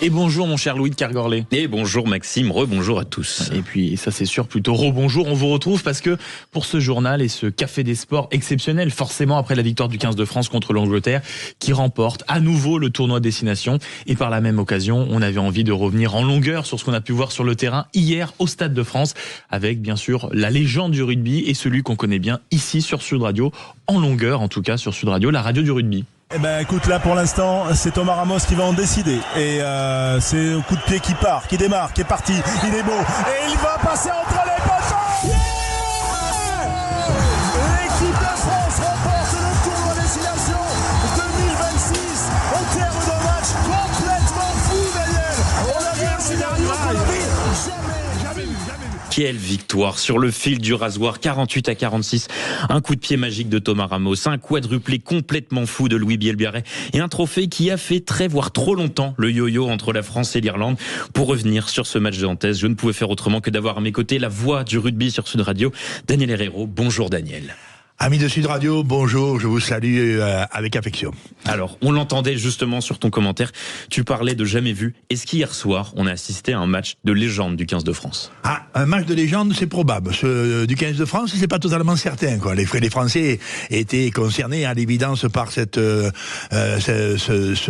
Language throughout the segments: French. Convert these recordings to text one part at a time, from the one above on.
Et bonjour mon cher Louis de Kergorlé. Et bonjour Maxime, rebonjour à tous. Et puis ça c'est sûr, plutôt rebonjour, on vous retrouve parce que pour ce journal et ce café des sports exceptionnel, forcément après la victoire du 15 de France contre l'Angleterre, qui remporte à nouveau le tournoi Destination. Et par la même occasion, on avait envie de revenir en longueur sur ce qu'on a pu voir sur le terrain hier au Stade de France, avec bien sûr la légende du rugby et celui qu'on connaît bien ici sur Sud Radio, en longueur en tout cas sur Sud Radio, la radio du rugby. Eh ben écoute, là pour l'instant c'est Thomas Ramos qui va en décider et c'est un coup de pied qui part, qui démarre, qui est parti, il est beau et il va passer entre les poteaux. L'équipe de France remporte le tournoi Destination 2026 au terme d'un match complètement fou, Daniel. On a vu un scénario jamais vu. Quelle victoire sur le fil du rasoir, 48-46, un coup de pied magique de Thomas Ramos, un quadruplé complètement fou de Louis Bielbiarré et un trophée qui a fait très voire trop longtemps le yo-yo entre la France et l'Irlande. Pour revenir sur ce match de Nantes, je ne pouvais faire autrement que d'avoir à mes côtés la voix du rugby sur Sud Radio, Daniel Herrero. Bonjour Daniel. Amis de Sud Radio, bonjour, je vous salue avec affection. Alors, on l'entendait justement sur ton commentaire, tu parlais de jamais vu. Est-ce qu'hier soir, on a assisté à un match de légende du 15 de France ? Ah, un match de légende, c'est probable. Ce du 15 de France, c'est pas totalement certain, quoi. Les Français étaient concernés à l'évidence par ce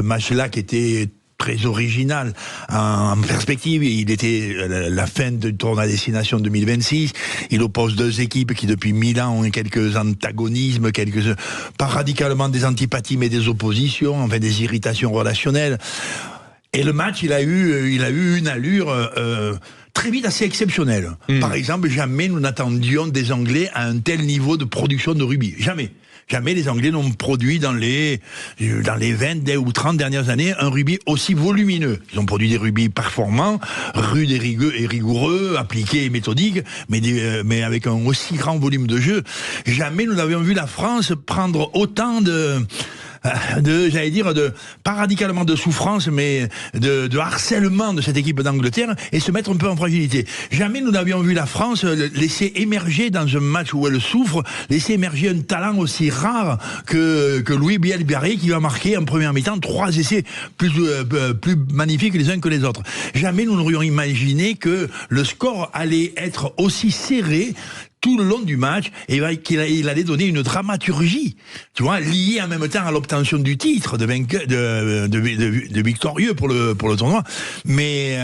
match-là qui était très original en perspective. Il était la fin du tournoi Destination 2026. Il oppose deux équipes qui depuis 1000 ans ont quelques antagonismes, pas radicalement des antipathies mais des oppositions, enfin des irritations relationnelles. Et le match, il a eu une allure très vite assez exceptionnelle. Par exemple, jamais nous n'attendions des Anglais à un tel niveau de production de rugby. Jamais les Anglais n'ont produit dans les 20 ou 30 dernières années un rugby aussi volumineux. Ils ont produit des rugby performants, rudes et rigoureux, appliqués et méthodiques, mais avec un aussi grand volume de jeu. Jamais nous n'avions vu la France prendre autant pas radicalement de souffrance, mais de harcèlement de cette équipe d'Angleterre et se mettre un peu en fragilité. Jamais nous n'avions vu la France laisser émerger dans un match où elle souffre, laisser émerger un talent aussi rare que Louis Bielbiarré qui va marquer en première mi-temps 3 essais plus magnifiques les uns que les autres. Jamais nous n'aurions imaginé que le score allait être aussi serré tout le long du match, et il allait donner une dramaturgie, tu vois, liée en même temps à l'obtention du titre de victorieux pour le tournoi. Mais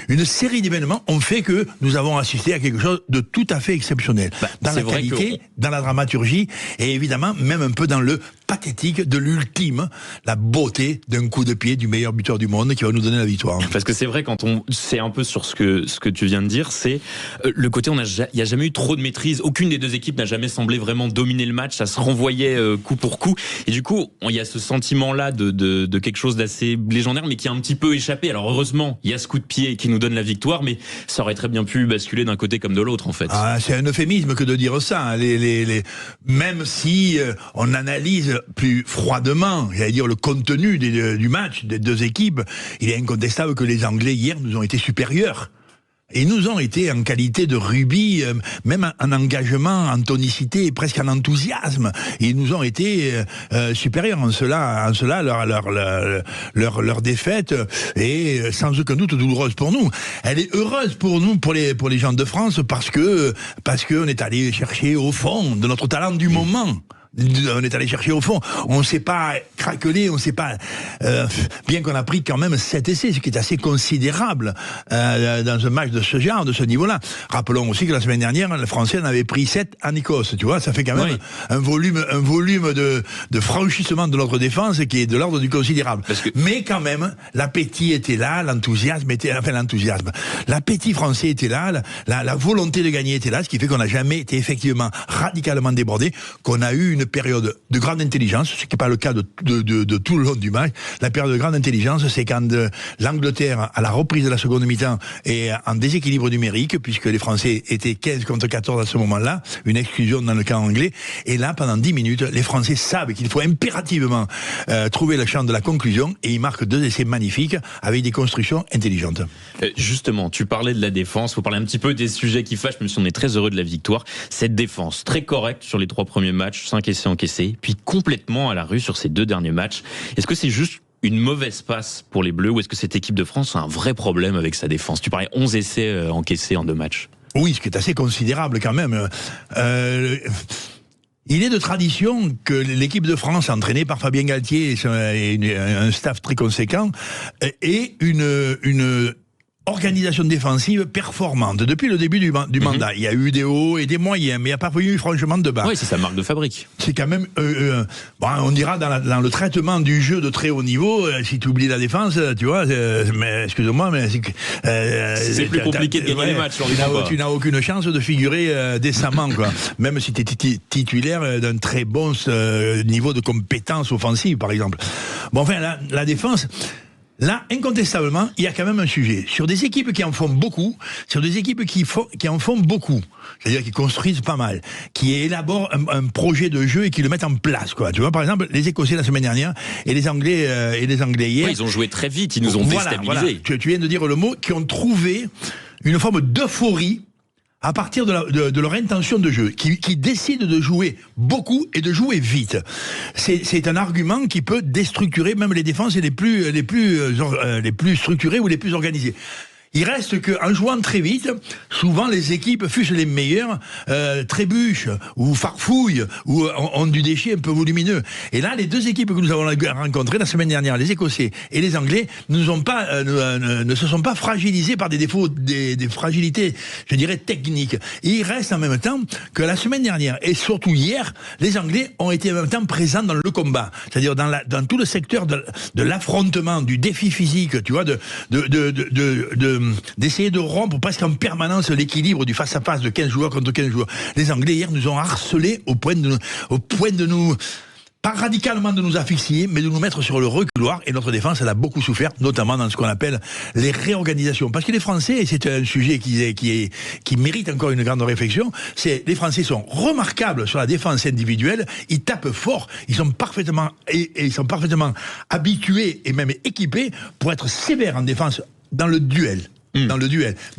une série d'événements ont fait que nous avons assisté à quelque chose de tout à fait exceptionnel. Dans la qualité, dans la dramaturgie, et évidemment, même un peu dans le pathétique de l'ultime, la beauté d'un coup de pied du meilleur buteur du monde qui va nous donner la victoire. Parce que c'est vrai, quand c'est un peu sur ce que tu viens de dire, c'est le côté, il n'y a jamais eu trop de maîtrise. Aucune des deux équipes n'a jamais semblé vraiment dominer le match. Ça se renvoyait coup pour coup. Et du coup, il y a ce sentiment-là de quelque chose d'assez légendaire, mais qui a un petit peu échappé. Alors heureusement, il y a ce coup de pied qui nous donne la victoire, mais ça aurait très bien pu basculer d'un côté comme de l'autre, en fait. Ah, c'est un euphémisme que de dire ça. Même si on analyse plus froidement, j'allais dire, le contenu du match des deux équipes, il est incontestable que les Anglais hier nous ont été supérieurs. Et nous ont été en qualité de rugby, même en engagement, en tonicité, presque en enthousiasme. Et ils nous ont été supérieurs en cela leur défaite est sans aucun doute douloureuse pour nous. Elle est heureuse pour nous, pour les gens de France, parce que on est allé chercher au fond de notre talent du moment. On est allé chercher au fond. On ne s'est pas craquelé, on ne s'est pas... bien qu'on a pris quand même 7 essais, ce qui est assez considérable dans un match de ce genre, de ce niveau-là. Rappelons aussi que la semaine dernière, les Français en avaient pris 7 en Écosse. Tu vois, ça fait quand même un volume de franchissement de notre défense qui est de l'ordre du considérable. Mais quand même, l'appétit était là, l'appétit français était là, la volonté de gagner était là, ce qui fait qu'on n'a jamais été effectivement radicalement débordé, qu'on a eu une période de grande intelligence, ce qui n'est pas le cas de tout le long du match. La période de grande intelligence, c'est quand l'Angleterre, à la reprise de la seconde mi-temps, est en déséquilibre numérique, puisque les Français étaient 15 contre 14 à ce moment-là, une exclusion dans le camp anglais, et là, pendant 10 minutes, les Français savent qu'il faut impérativement trouver le champ de la conclusion, et ils marquent 2 essais magnifiques, avec des constructions intelligentes. Justement, tu parlais de la défense, faut parler un petit peu des sujets qui fâchent, même si on est très heureux de la victoire. Cette défense, très correcte sur les 3 premiers matchs, 5 essais encaissés, puis complètement à la rue sur ces 2 derniers matchs. Est-ce que c'est juste une mauvaise passe pour les Bleus ou est-ce que cette équipe de France a un vrai problème avec sa défense? Tu parlais 11 essais encaissés en 2 matchs. Oui, ce qui est assez considérable quand même. Il est de tradition que l'équipe de France, entraînée par Fabien Galtier et un staff très conséquent, ait une organisation défensive performante depuis le début du mandat. Il y a eu des hauts et des moyens, mais il n'y a pas eu franchement de bas. Oui, c'est sa marque de fabrique. C'est quand même, on dira dans le traitement du jeu de très haut niveau, si tu oublies la défense, tu vois, mais excuse-moi, mais c'est plus compliqué de gagner les matchs. Tu n'as aucune chance de figurer décemment, quoi. Même si tu es titulaire d'un très bon niveau de compétence offensive, par exemple. Bon, enfin, la défense. Là, incontestablement, il y a quand même un sujet. Sur des équipes qui en font beaucoup, c'est-à-dire qui construisent pas mal, qui élaborent un projet de jeu et qui le mettent en place, quoi. Tu vois, par exemple, les Écossais la semaine dernière et les Anglais hier. Ouais, ils ont joué très vite, ils nous ont déstabilisés. Voilà. Tu viens de dire le mot, qui ont trouvé une forme d'euphorie à partir de leur intention de jeu, qui décident de jouer beaucoup et de jouer vite. C'est un argument qui peut déstructurer même les défenses les plus structurées ou les plus organisées. Il reste qu'en jouant très vite, souvent les équipes, fût-ce les meilleures, trébuchent ou farfouillent ou ont du déchet un peu volumineux. Et là, les 2 équipes que nous avons rencontrées la semaine dernière, les Écossais et les Anglais, ne se sont pas fragilisés par des défauts, des fragilités, je dirais, techniques. Et il reste en même temps que la semaine dernière, et surtout hier, les Anglais ont été en même temps présents dans le combat. C'est-à-dire dans tout le secteur de l'affrontement, du défi physique, tu vois, d'essayer de rompre presque en permanence l'équilibre du face-à-face de 15 joueurs contre 15 joueurs. Les Anglais, hier, nous ont harcelés au point de nous, pas radicalement de nous asphyxier, mais de nous mettre sur le reculoir. Et notre défense, elle a beaucoup souffert, notamment dans ce qu'on appelle les réorganisations. Parce que les Français, et c'est un sujet qui mérite encore une grande réflexion, les Français sont remarquables sur la défense individuelle. Ils tapent fort. Ils sont parfaitement habitués et même équipés pour être sévères en défense dans le duel.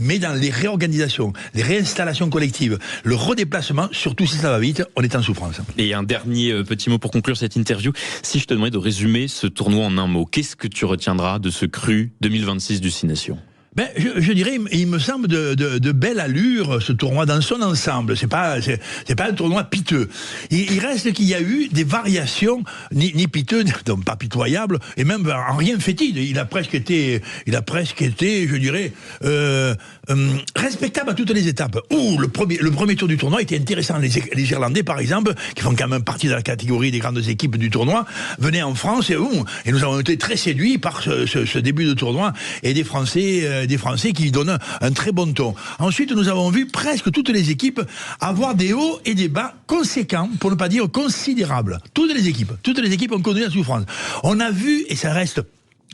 Mais dans les réorganisations, les réinstallations collectives, le redéplacement, surtout si ça va vite, on est en souffrance. Et un dernier petit mot pour conclure cette interview. Si je te demandais de résumer ce tournoi en un mot, qu'est-ce que tu retiendras de ce cru 2026 du 6 Nations ? Je dirais, il me semble de belle allure ce tournoi dans son ensemble. C'est pas un tournoi piteux. Il reste qu'il y a eu des variations, ni piteux, donc pas pitoyables, et même en rien fétide. Il a presque été, je dirais, respectable à toutes les étapes. Le premier tour du tournoi était intéressant. Les Irlandais, par exemple, qui font quand même partie de la catégorie des grandes équipes du tournoi, venaient en France et nous avons été très séduits par ce début de tournoi et des Français qui donnent un très bon ton. Ensuite, nous avons vu presque toutes les équipes avoir des hauts et des bas conséquents, pour ne pas dire considérables. Toutes les équipes ont connu la souffrance. On a vu, et ça reste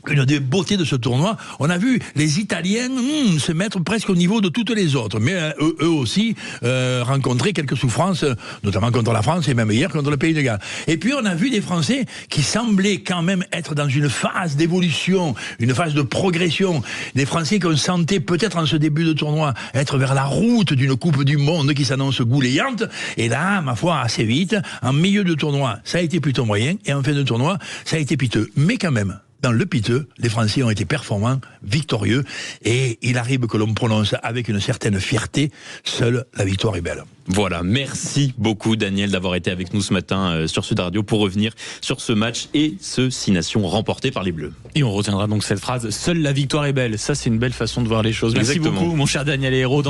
une des beautés de ce tournoi, on a vu les Italiens se mettre presque au niveau de toutes les autres, mais eux aussi rencontrer quelques souffrances, notamment contre la France et même hier contre le Pays de Galles. Et puis on a vu des Français qui semblaient quand même être dans une phase d'évolution, une phase de progression, des Français qu'on sentait peut-être en ce début de tournoi être vers la route d'une Coupe du Monde qui s'annonce goulayante, et là, ma foi, assez vite, en milieu de tournoi, ça a été plutôt moyen, et en fin de tournoi, ça a été piteux, mais quand même, dans le piteux, les Français ont été performants, victorieux, et il arrive que l'on prononce avec une certaine fierté, seule la victoire est belle. Voilà, merci beaucoup Daniel d'avoir été avec nous ce matin sur Sud Radio pour revenir sur ce match et ce 6 Nations remporté par les Bleus. Et on retiendra donc cette phrase, seule la victoire est belle. Ça, c'est une belle façon de voir les choses. Merci beaucoup, mon cher Daniel Hérault.